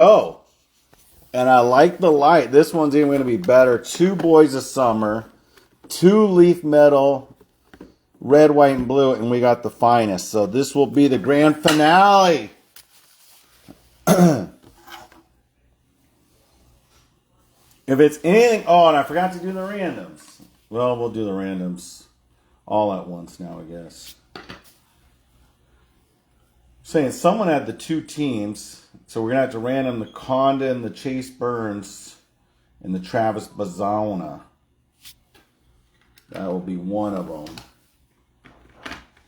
Oh, and I like the light. This one's even going to be better. 2 Boys of Summer, 2 Leaf Metal, red, white, and blue, and we got the finest. So this will be the grand finale. If it's anything... Oh, and I forgot to do the randoms. Well, we'll do the randoms all at once now, I guess. Saying someone had the 2 teams, so we're going to have to random the Conda and the Chase Burns and the Travis Bazana. That will be one of them.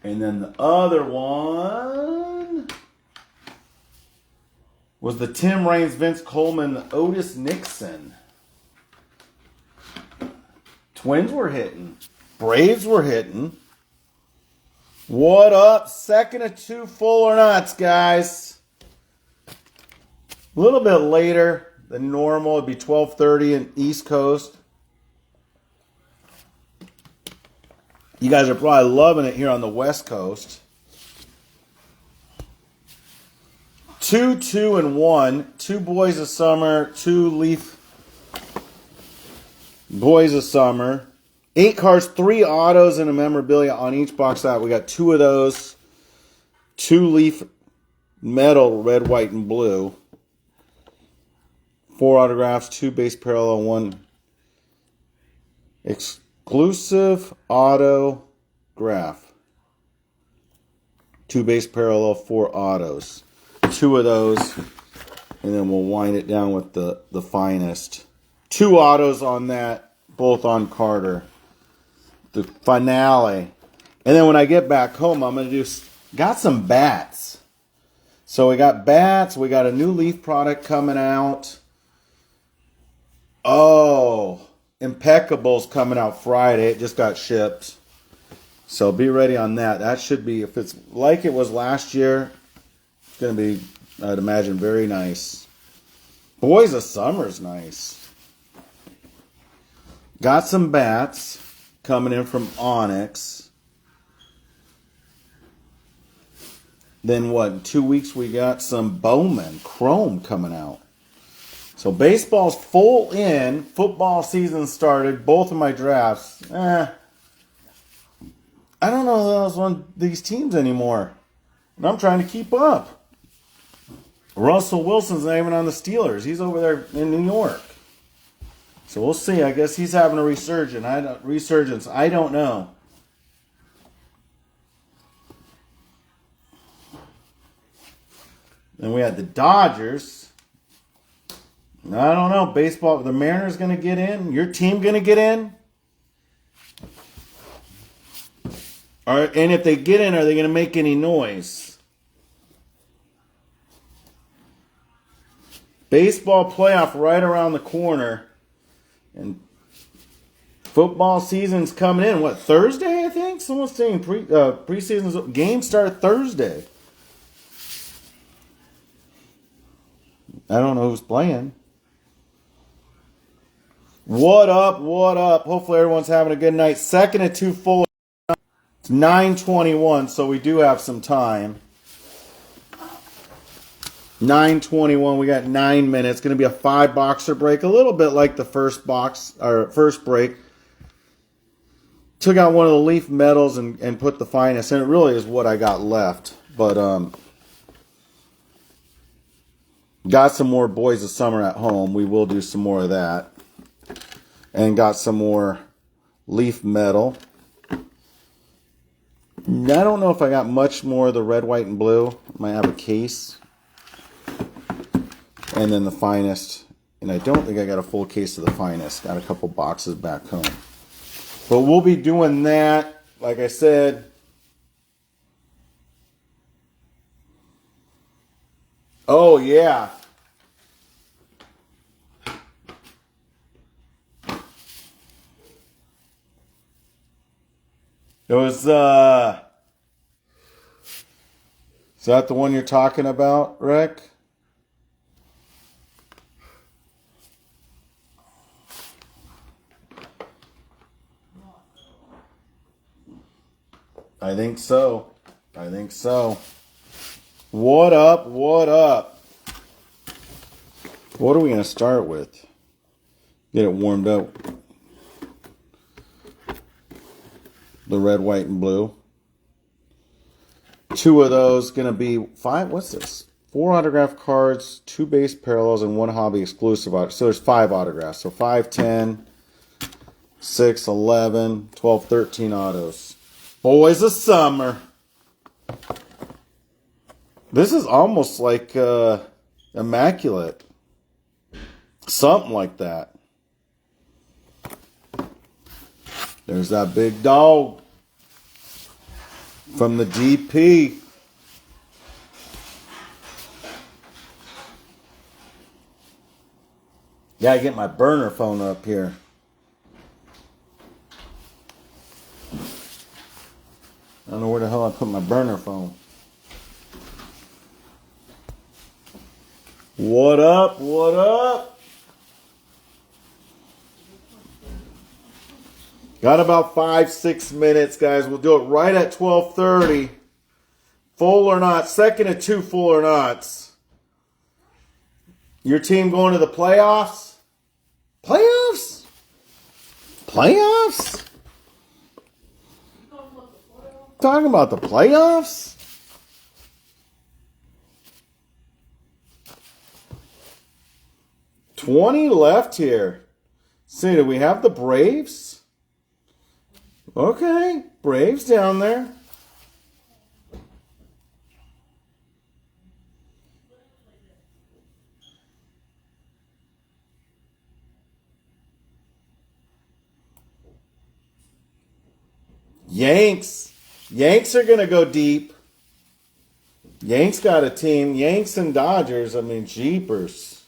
And then the other one was the Tim Raines, Vince Coleman, the Otis Nixon. Twins were hitting. Braves were hitting. What up? Second of 2 full or nuts, guys. A little bit later than normal. It'd be 12:30 in East Coast. You guys are probably loving it here on the West Coast. 2, 2, and 1. 2 Boys of Summer. 2 Leaf Boys of Summer. 8 cards, 3 autos, and a memorabilia on each box out. We got 2 of those. 2 Leaf Metal, red, white, and blue. 4 autographs, 2 base parallel, 1 exclusive autograph. 2 base parallel, 4 autos. 2 of those, and then we'll wind it down with the finest. 2 autos on that, both on Carter. The finale. And then when I get back home, I'm going to got some bats. So we got bats. We got a new Leaf product coming out. Oh, Impeccable's coming out Friday. It just got shipped. So be ready on that. That should be, if it's like it was last year, it's going to be, I'd imagine, very nice. Boys of Summer's nice. Got some bats coming in from Onyx. Then what? In 2 weeks we got some Bowman Chrome coming out. So baseball's full in. Football season started. Both of my drafts. I don't know these teams anymore. And I'm trying to keep up. Russell Wilson's not even on the Steelers. He's over there in New York. So we'll see. I guess he's having a resurgence. I don't know. Then we had the Dodgers. I don't know. Baseball. The Mariners going to get in? Your team going to get in? And if they get in, are they going to make any noise? Baseball playoff right around the corner. And football season's coming in. What, Thursday, I think? Someone's saying preseason games start Thursday. I don't know who's playing. What up? What up? Hopefully everyone's having a good night. Second of 2 full. It's 9:21, so we do have some time. 9:21. We got 9 minutes. It's going to be a 5-boxer break, a little bit like the first break. Took out one of the Leaf Metals and put the finest, and it really is what I got left. But got some more Boys of Summer at home. We will do some more of that. And got some more Leaf Metal. I don't know if I got much more of the red, white, and blue. Might have a case. And then the finest. And I don't think I got a full case of the finest. Got a couple boxes back home. But we'll be doing that, like I said. Oh, yeah. It was, is that the one you're talking about, Rick? I think so. What up? What up? What are we going to start with? Get it warmed up. The red, white, and blue. 2 of those going to be 5. What's this? 4 autograph cards, 2 base parallels, and 1 hobby exclusive. So there's 5 autographs. So 5, 10, 6, 11, 12, 13 autos. Boys of Summer. This is almost like immaculate. Something like that. There's that big dog from the DP. Gotta get my burner phone up here. I don't know where the hell I put my burner phone. What up? What up? Got about 5-6 minutes, guys. We'll do it right at 12:30. Full or not. Second and 2 full or nots. Your team going to the playoffs? Playoffs? Playoffs? Talking about the playoffs? $20 left here. See, do we have the Braves? Okay, Braves down there. Yanks. Yanks are going to go deep. Yanks got a team. Yanks and Dodgers, I mean, jeepers.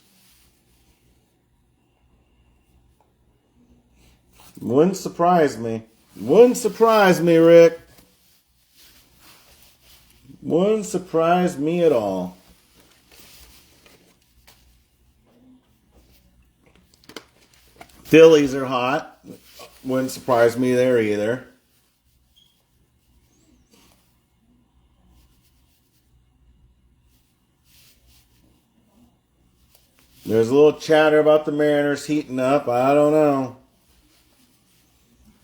Wouldn't surprise me. Wouldn't surprise me, Rick. Wouldn't surprise me at all. Phillies are hot. Wouldn't surprise me there either. There's a little chatter about the Mariners heating up. I don't know.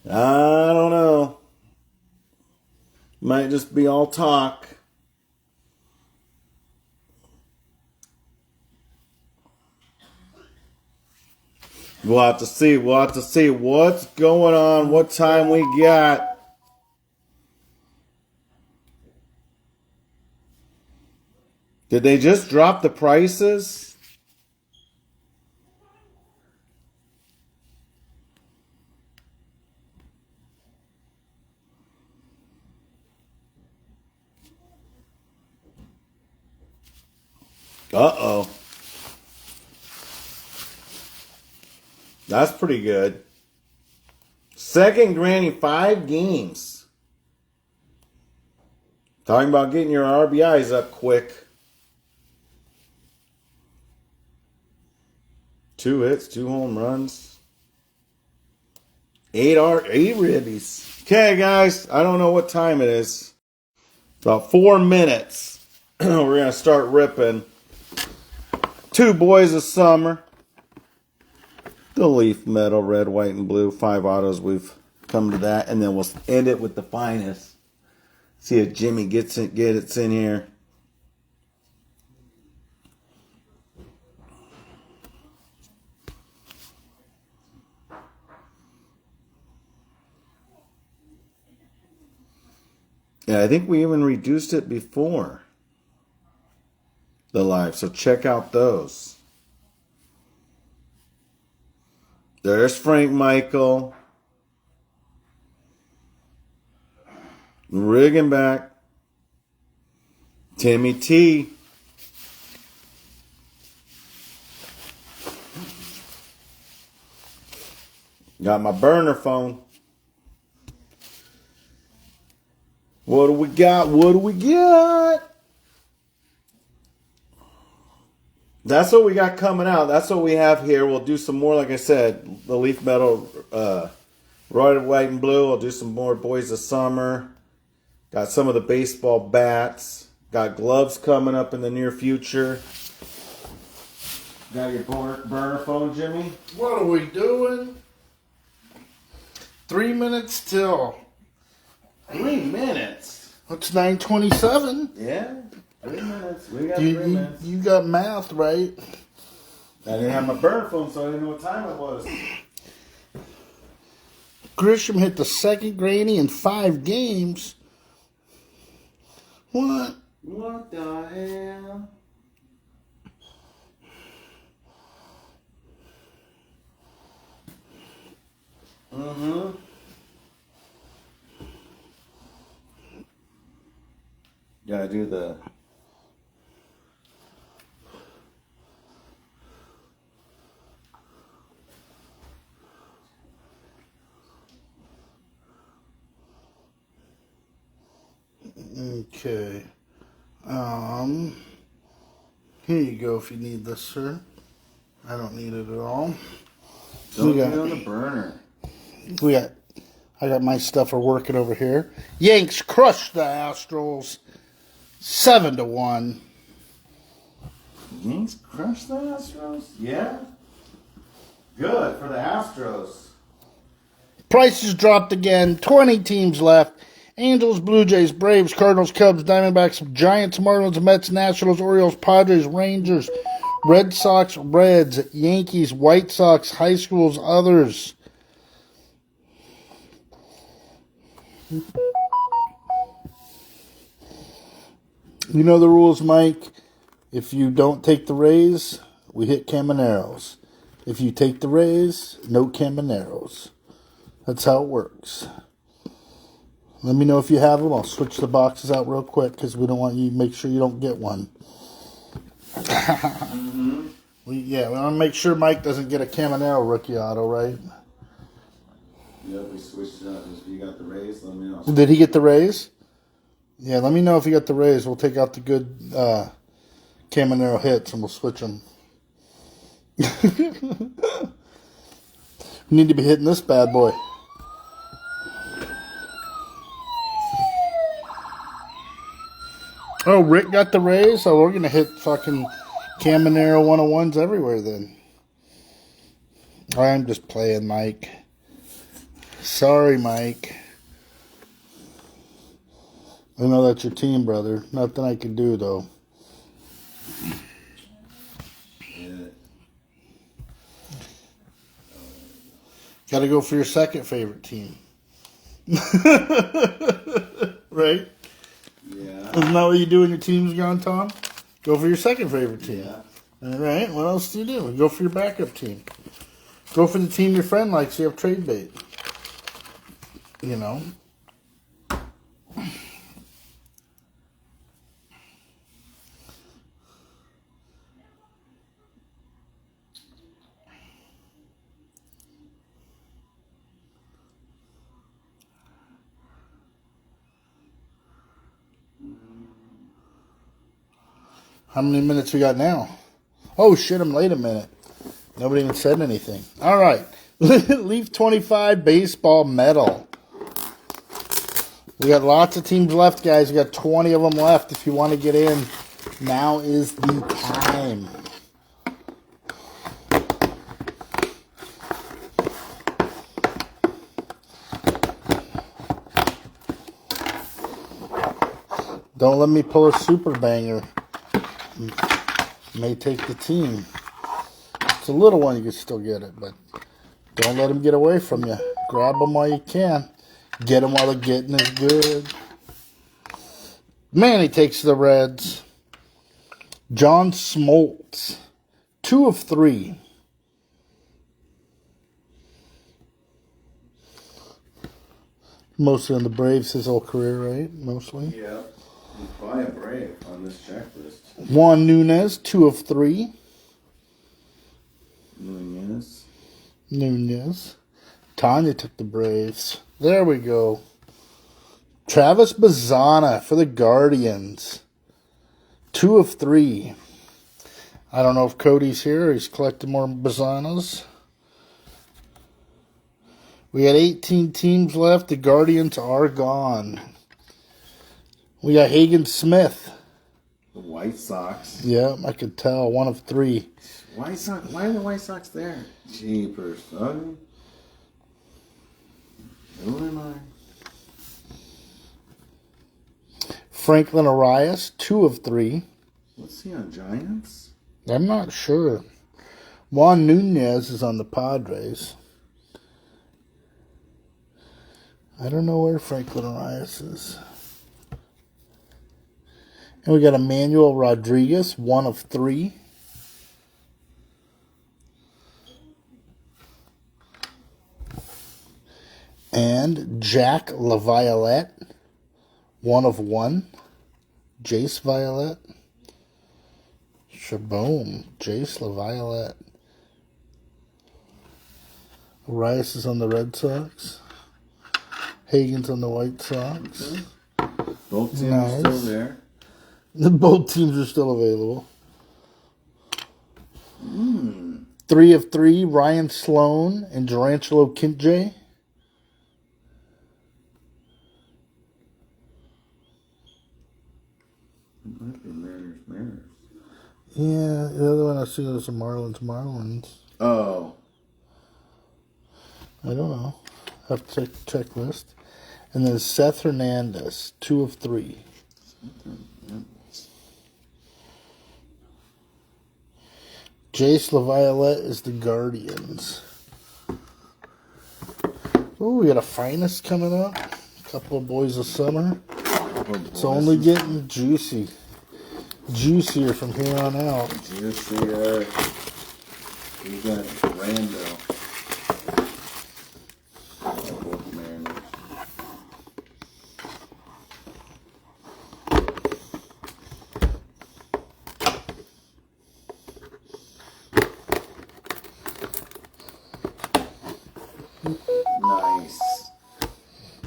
I don't know. Might just be all talk. We'll have to see. We'll have to see what's going on, what time we got. Did they just drop the prices? Uh-oh. That's pretty good. Second granting 5 games. Talking about getting your RBIs up quick. 2 hits, 2 home runs. 8 ribbies. Okay, guys. I don't know what time it is. About 4 minutes. We're going to start ripping. 2 Boys of Summer. The Leaf Metal, red, white, and blue. 5 autos. We've come to that. And then we'll end it with the finest. See if Jimmy gets it in here. Yeah, I think we even reduced it before the live. So check out those. There's Frank Michael. Rigging back. Timmy T. Got my burner phone. What do we got? What do we got? That's what we got coming out. That's what we have here. We'll do some more, like I said, the Leaf Metal, red, white, and blue. I'll do some more Boys of Summer. Got some of the baseball bats. Got gloves coming up in the near future. Got your burner phone, Jimmy? What are we doing? 3 minutes till. 3 minutes? It's 9:27. Yeah, 3 minutes. We got 3 minutes. You got math right. I didn't have my burner phone, so I didn't know what time it was. Grisham hit the second granny in 5 games. What? What the hell? Mm-hmm. Gotta do the... Okay. Here you go if you need this, sir. I don't need it at all. Don't get on the burner. I got my stuffer working over here. Yanks crushed the Astros 7-1. Yanks crushed the Astros? Yeah. Good for the Astros. Prices dropped again. 20 teams left. Angels, Blue Jays, Braves, Cardinals, Cubs, Diamondbacks, Giants, Marlins, Mets, Nationals, Orioles, Padres, Rangers, Red Sox, Reds, Yankees, White Sox, high schools, others. You know the rules, Mike. If you don't take the Rays, we hit Camaneros. If you take the Rays, no Camaneros. That's how it works. Let me know if you have them. I'll switch the boxes out real quick because we don't want you to make sure you don't get one. Mm-hmm. We want to make sure Mike doesn't get a Caminero rookie auto, right? Yep, we switched it up. If you got the Rays, let me know. Did he get the Rays? Yeah, let me know if he got the Rays. We'll take out the good Caminero hits and we'll switch them. We need to be hitting this bad boy. Oh, Rick got the Rays? So we're going to hit fucking Caminero 101s everywhere then. I'm just playing, Mike. Sorry, Mike. I know that's your team, brother. Nothing I can do, though. Yeah. Got to go for your second favorite team. Right? Yeah. Isn't that what you do when your team's gone, Tom? Go for your second favorite team. Yeah. All right. What else do you do? Go for your backup team. Go for the team your friend likes. You have trade bait. You know. How many minutes we got now? Oh, shit, I'm late a minute. Nobody even said anything. All right. Leaf 25 baseball medal. We got lots of teams left, guys. We got 20 of them left. If you want to get in, now is the time. Don't let me pull a super banger. May take the team. It's a little one, you can still get it, but don't let them get away from you. Grab them while you can. Get them while the getting is good. Manny takes the Reds. John Smoltz, 2 of 3. Mostly on the Braves his whole career, right? Mostly. Yeah. He's probably a Brave on this checklist. Juan Nunez, 2 of 3. Nunez. Tanya took the Braves. There we go. Travis Bazzana for the Guardians. 2 of 3. I don't know if Cody's here or he's collecting more Bazzanas. We got 18 teams left. The Guardians are gone. We got Hagen Smith. The White Sox. Yeah, I could tell. 1 of 3. White Sox. Why are the White Sox there? Jeepers, son. Who am I? Franklin Arias, 2 of 3. What's he on, Giants? I'm not sure. Juan Nunez is on the Padres. I don't know where Franklin Arias is. And we got Emmanuel Rodriguez, 1 of 3. And Jack LaViolette, 1 of 1. Jace Violet. Shaboom. Jace LaViolette. Arias is on the Red Sox. Hagen's on the White Sox. Okay. Both teams are still there. Both teams are still available. 3 of 3, Ryan Sloan and Durangelo Kintje. Might be Mariners. Yeah, the other one I see is the Marlins. Oh. I don't know. Have to check checklist. And then Seth Hernandez, 2 of 3. Jace LaViolette is the Guardians. Oh, we got a finest coming up. A couple of boys of summer. It's only getting juicy. Juicier from here on out. Juicier. We got Rando. Both Mariners. Nice.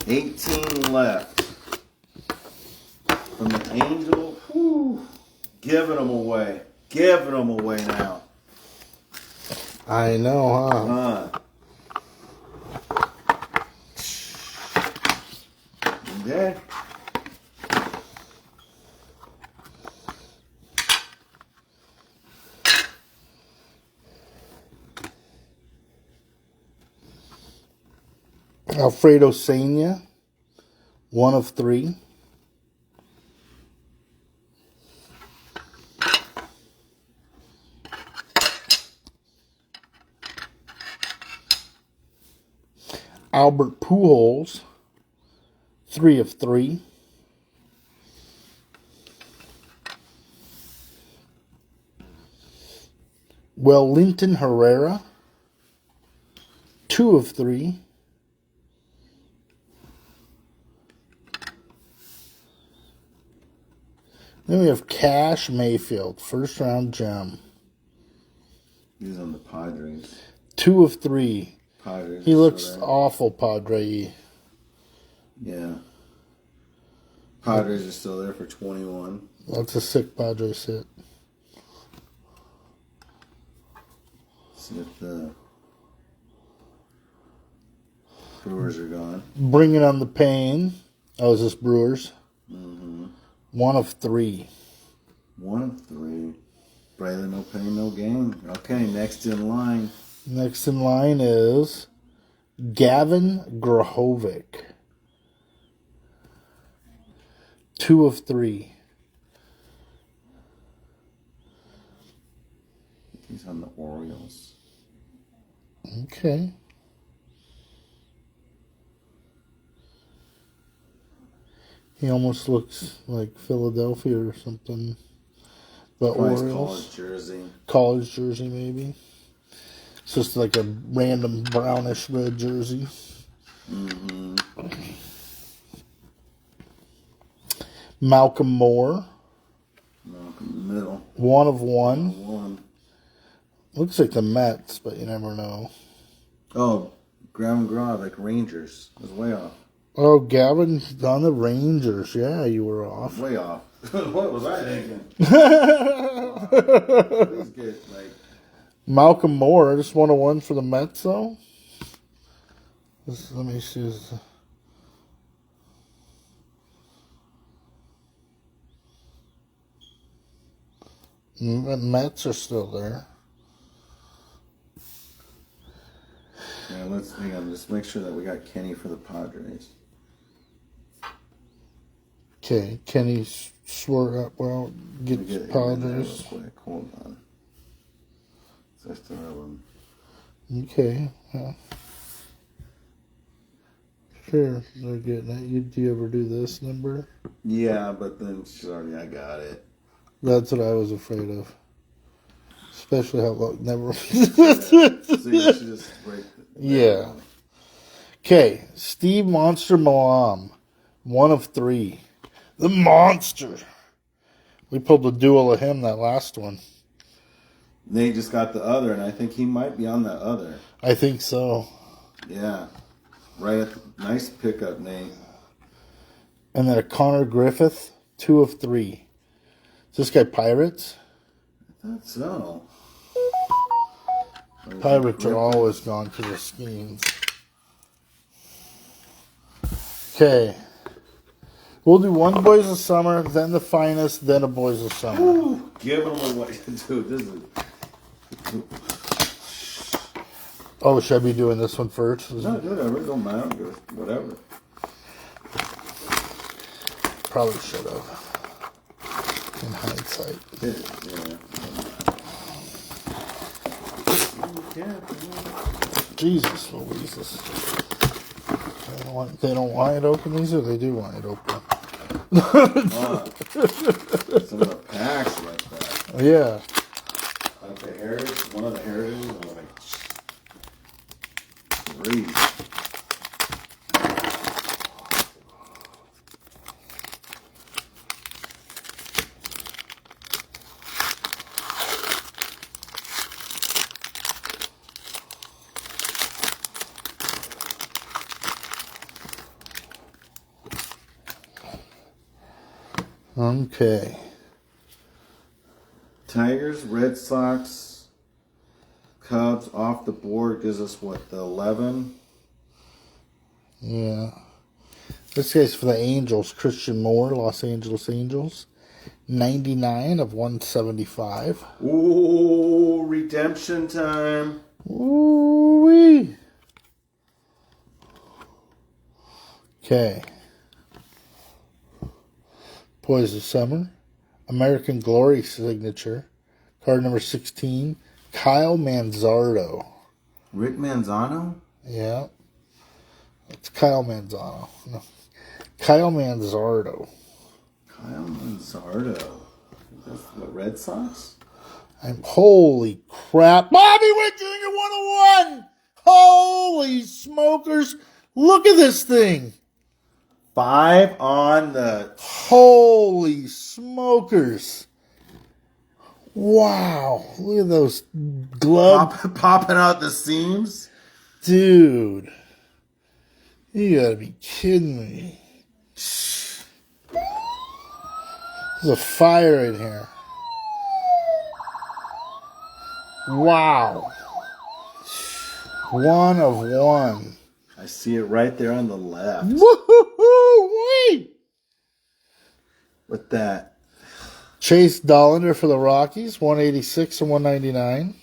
18 left. From the Angel. Whew. Giving them away. Giving them away now. I know, huh? Yeah. Alfredo Sena, 1 of 3. Albert Pujols, 3 of 3. Wellington Herrera, 2 of 3. Then we have Cash Mayfield, first round gem. He's on the Padres. 2 of 3. Padres. He looks awful Padre-y. Yeah. Padres are still there for 21. That's a sick Padres hit. See if the Brewers are gone. Bringing on the pain. Oh, is this Brewers? Mm-hmm. 1 of 3. 1 of 3. Bradley, no pain, no gain. Okay, next in line. Next in line is Gavin Grahovic. 2 of 3. He's on the Orioles. Okay. He almost looks like Philadelphia or something. The Probably his Orioles. college jersey. College jersey, maybe. It's just like a random brownish red jersey. Mm-hmm. Malcolm Moore. Malcolm middle. 1 of 1. 1. Looks like the Mets, but you never know. Oh, ground grab like Rangers. I was way off. Oh, Gavin's on the Rangers. Yeah, you were off. Way off. What was I thinking? Please get like. Malcolm Moore, just 1 of 1 for the Mets, though. Let me see. Mets are still there. let's hang on. Just make sure that we got Kenny for the Padres. Okay, Kenny swore up. Well, get Padres. Real quick. Hold on. So I still have them. Okay. Yeah. Sure, they're getting it. Do you ever do this number? Yeah, but then she's already. I got it. That's what I was afraid of. Especially how long. Never. So you should just break. Yeah. Okay, Steve Monster Malam, 1 of 3. The monster. We pulled a duel of him that last one. Nate just got the other, and I think he might be on that other. I think so. Yeah. Right. Nice pickup, Nate. And then a Connor Griffith, 2 of 3. Is this guy Pirates? I thought so. Pirates are always gone to the schemes. Okay. We'll do one Boys of Summer, then the Finest, then a Boys of Summer. Woo, give them away. Dude, this is... Oh, should I be doing this one first? No, whatever. Don't matter. Whatever. Probably should have. In hindsight. Yeah. Jesus Louises. They don't want it open, these, or they do want it open? Some of the packs like that. Yeah. Like the heritage, one of the heritages, I'm like, 3. Okay. Tigers, Red Sox, Cubs off the board gives us what, the 11? Yeah. This guy's for the Angels. Christian Moore, Los Angeles Angels. 99 of 175. Ooh, redemption time. Ooh-wee. Okay. Boys of Summer. American Glory signature. Card number 16. Kyle Manzardo. Rick Manzano? Yeah. It's Kyle Manzano. No. Kyle Manzardo. Kyle Manzardo. That's the Red Sox? Holy crap. Bobby Witt Jr. 101! Holy smokers. Look at this thing. 5 on the... Holy smokers. Wow. Look at those gloves. Popping out the seams? Dude. You gotta be kidding me. There's a fire in here. Wow. 1 of 1. I see it right there on the left. Woo-hoo-hoo! With that. Chase Dollander for the Rockies, 186 and 199.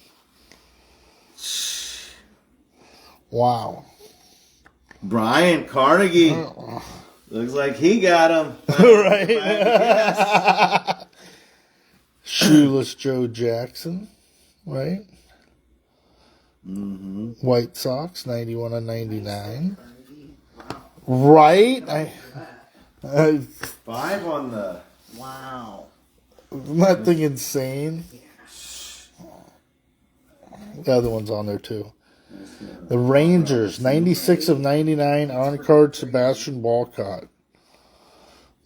Wow. Brian Carnegie. Looks like he got him. Right? Shoeless Joe Jackson, right? Mm-hmm. White Sox, 91 and 99. Right? 5 on the... Wow. Isn't that thing insane? The other one's on there too. The Rangers, 96 of 99 on card Sebastian Walcott.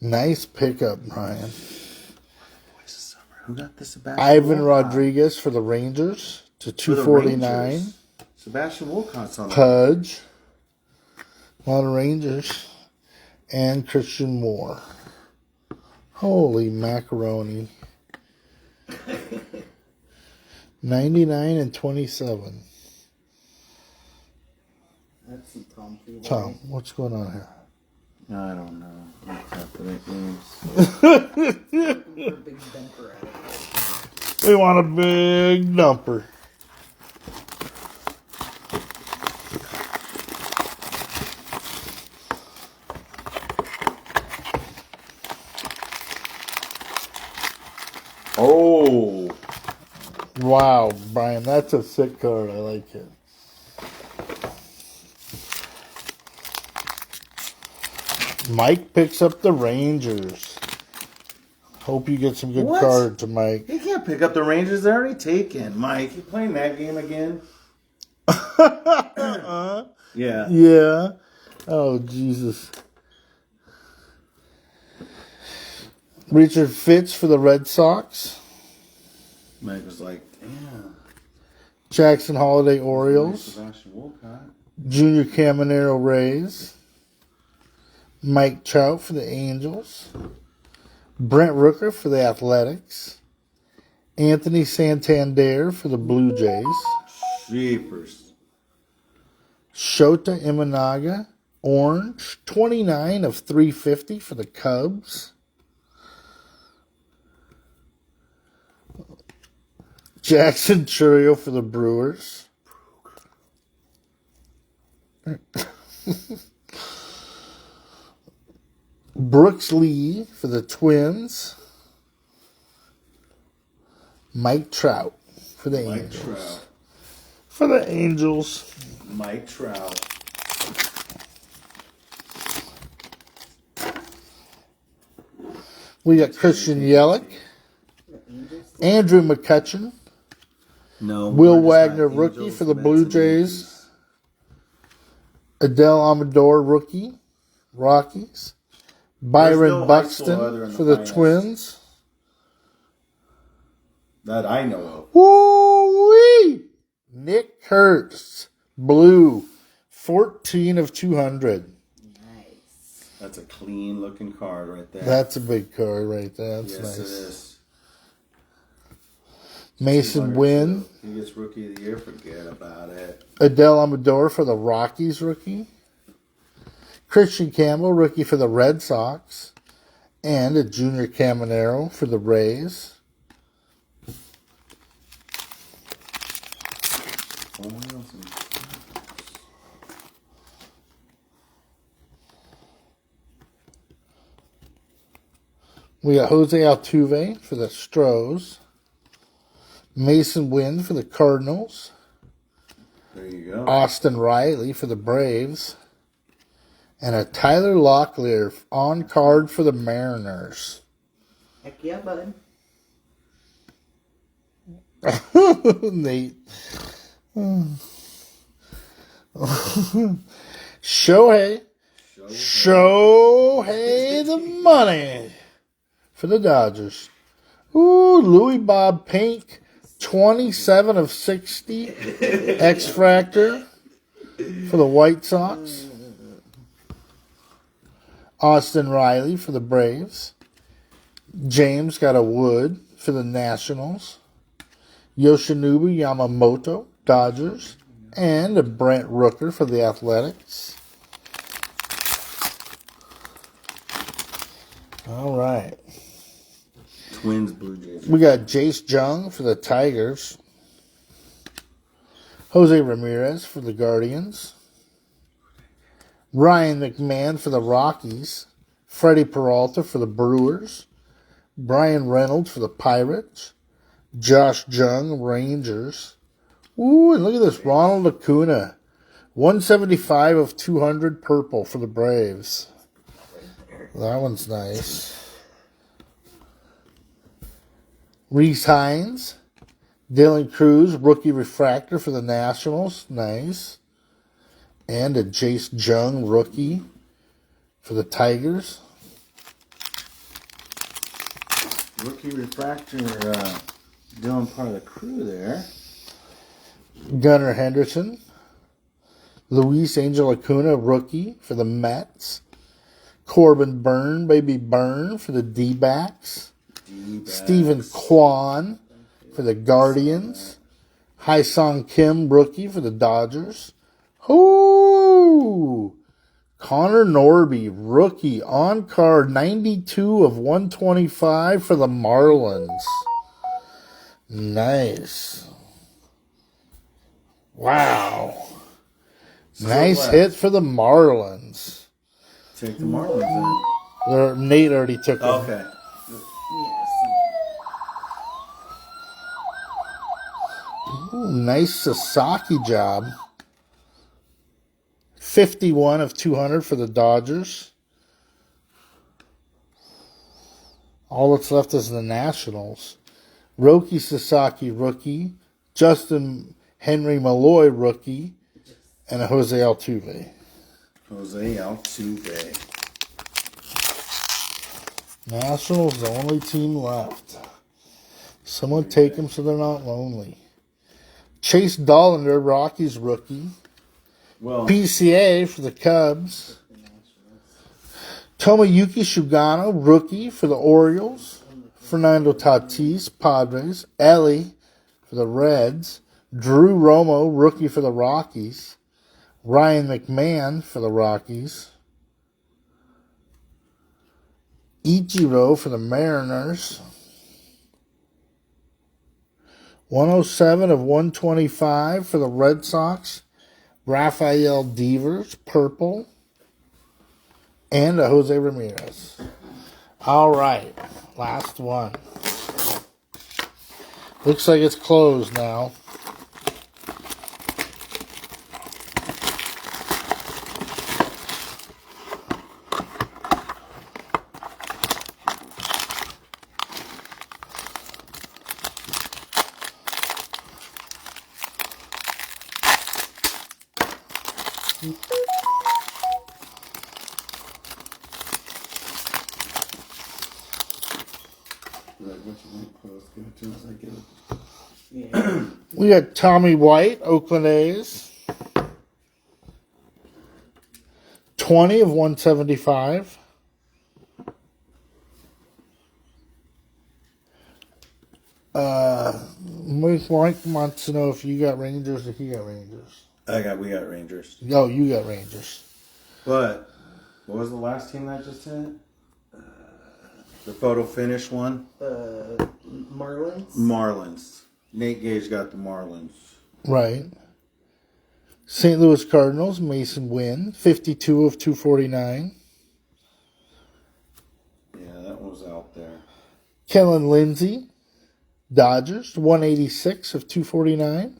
Nice pickup, Brian. Who got the Sebastian Ivan Walcott? Rodriguez for the Rangers to 249. Sebastian Walcott's on Pudge. A lot of Rangers. And Christian Moore. Holy macaroni. 99 and 27. That's some tomfoolery. Tom, what's going on here? I don't know. I'm tapping at games. We're a big dumper at it. We want a big dumper. Wow, Brian, that's a sick card. I like it. Mike picks up the Rangers. Hope you get some good What? cards, Mike. You can't pick up the Rangers. They're already taken. Mike, you playing that game again? Yeah. Yeah. Oh, Jesus. Richard Fitz for the Red Sox. Mike was like, damn. Jackson Holiday Orioles. Sebastian Wolcott. Junior Caminero Rays. Mike Trout for the Angels. Brent Rooker for the Athletics. Anthony Santander for the Blue Jays. Jeepers. Shota Imanaga, orange, 29 of 350 for the Cubs. Jackson Chourio for the Brewers. Brooks Lee for the Twins. Mike Trout for the Angels. Trout. For the Angels. Mike Trout. We got Christian Yelich. Andrew McCutchen. No. Will Wagner, rookie for the Blue Jays. Adele Amador, rookie. Rockies. Byron no Buxton other in the for the finest. Twins. That I know of. Woo-wee! Nick Kurtz, blue, 14 of 200. Nice. That's a clean looking card right there. That's a big card right there. That's yes, nice. it is. Mason Wynn. He gets rookie of the year. Forget about it. Adele Amador for the Rockies, rookie. Christian Campbell, rookie for the Red Sox. And a Junior Caminero for the Rays. We got Jose Altuve for the Astros. Mason Wynn for the Cardinals. There you go. Austin Riley for the Braves. And a Tyler Locklear on card for the Mariners. Heck yeah, bud. Nate. Shohei the money for the Dodgers. Ooh, Louis Bob Pink, 27 of 60 X-Fractor for the White Sox. Austin Riley for the Braves. James got a Wood for the Nationals. Yoshinobu Yamamoto, Dodgers. And a Brent Rooker for the Athletics. All right. Twins, Blue Jays. We got Jace Jung for the Tigers. Jose Ramirez for the Guardians. Ryan McMahon for the Rockies. Freddie Peralta for the Brewers. Brian Reynolds for the Pirates. Josh Jung, Rangers. Ooh, and look at this. Ronald Acuna. 175 of 200 purple for the Braves. That one's nice. Reese Hines. Dylan Cruz, rookie refractor for the Nationals. Nice. And a Jace Jung, rookie for the Tigers. Rookie refractor, doing part of the crew there. Gunnar Henderson. Luis Angel Acuna, rookie for the Mets. Corbin Byrne, baby Byrne for the D-backs. Stephen Kwan for the Guardians. Hai-Song Kim, rookie for the Dodgers. Ooh! Connor Norby, rookie on card, 92 of 125 for the Marlins. Nice. Wow. Nice hit for the Marlins. Take the Marlins Nate already took them. Okay. Yes. Ooh, nice Sasaki job. 51 of 200 for the Dodgers. All that's left is the Nationals. Roki Sasaki, rookie. Justin Henry Malloy, rookie. And a Jose Altuve. Jose Altuve. Nationals, the only team left. Someone take them so they're not lonely. Chase Dollander, Rockies, rookie. Well, PCA for the Cubs. Tomoyuki Sugano, rookie for the Orioles. Fernando Tatis, Padres. Ellie for the Reds. Drew Romo, rookie for the Rockies. Ryan McMahon for the Rockies. Ichiro for the Mariners. 107 of 125 for the Red Sox. Rafael Devers, purple. And a Jose Ramirez. All right, last one. Looks like it's closed now. We got Tommy White, Oakland A's. 20 of 175. Mike wants to know if you got Rangers or he got Rangers. we got Rangers. Oh, you got Rangers. But what was the last team that just hit? The photo finish one? Marlins. Marlins. Nate Gage got the Marlins. Right. St. Louis Cardinals, Mason Wynn, 52 of 249. Yeah, that one was out there. Kellen Lindsey, Dodgers, 186 of 249.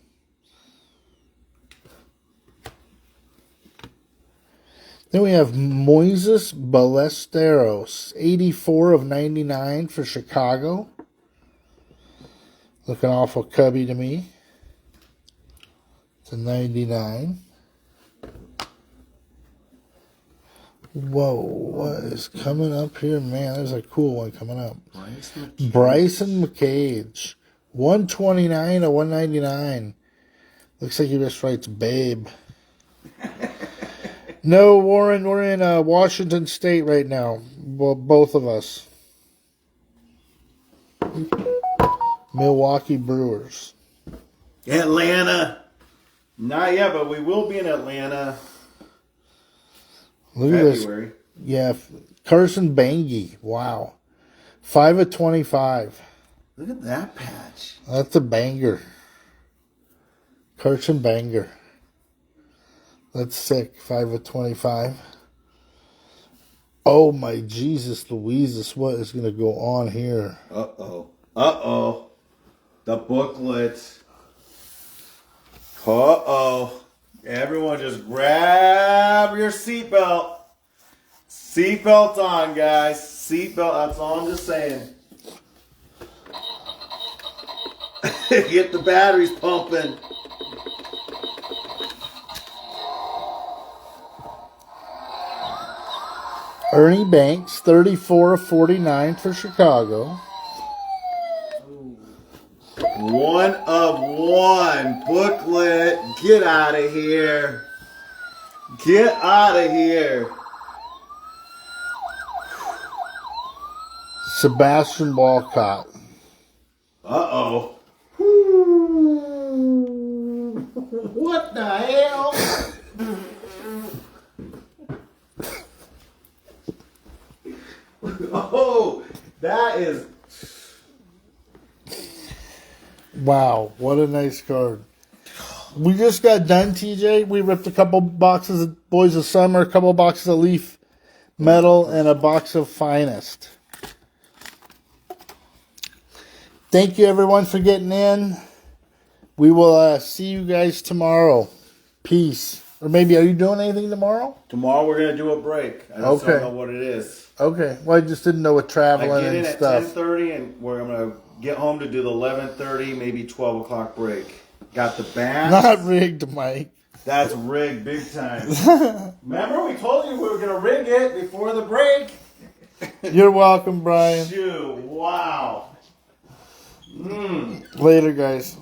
Then we have Moises Ballesteros, 84 of 99 for Chicago. Looking awful cubby to me. It's a 99. Whoa, what is coming up here? Man, there's a cool one coming up. Bryson McCage, 129 of 199. Looks like he just writes babe. No, Warren, we're in Washington State right now. Well, both of us. Milwaukee Brewers. Atlanta. Not yet, but we will be in Atlanta. Look at February. this. Yeah, Carson Bangy. Wow. 5 of 25. Look at that patch. That's a banger. Carson Banger. That's sick. 5 of 25. Oh my Jesus Louises, what is going to go on here? Uh-oh. Uh-oh. The booklet. Uh-oh. Everyone just grab your seatbelt. Seatbelt on, guys. Seatbelt. That's all I'm just saying. Get the batteries pumping. Ernie Banks, 34 of 49 for Chicago. 1 of 1. Booklet. Get out of here. Get out of here. Sebastian Walcott. Uh-oh. What the hell? Oh, that is... Wow, what a nice card. We just got done, TJ. We ripped a couple boxes of Boys of Summer, a couple boxes of Leaf Metal, and a box of Finest. Thank you, everyone, for getting in. We will see you guys tomorrow. Peace. Or maybe, are you doing anything tomorrow? Tomorrow we're gonna do a break. I just Okay. don't know what it is. Okay. Well, I just didn't know with I traveling get in and at stuff. 10:30, and we're gonna get home to do the 11:30, maybe 12 o'clock break. Got the bats. Not rigged, Mike. That's rigged big time. Remember, we told you we were gonna rig it before the break. You're welcome, Brian. Shoot! Wow. Later, guys.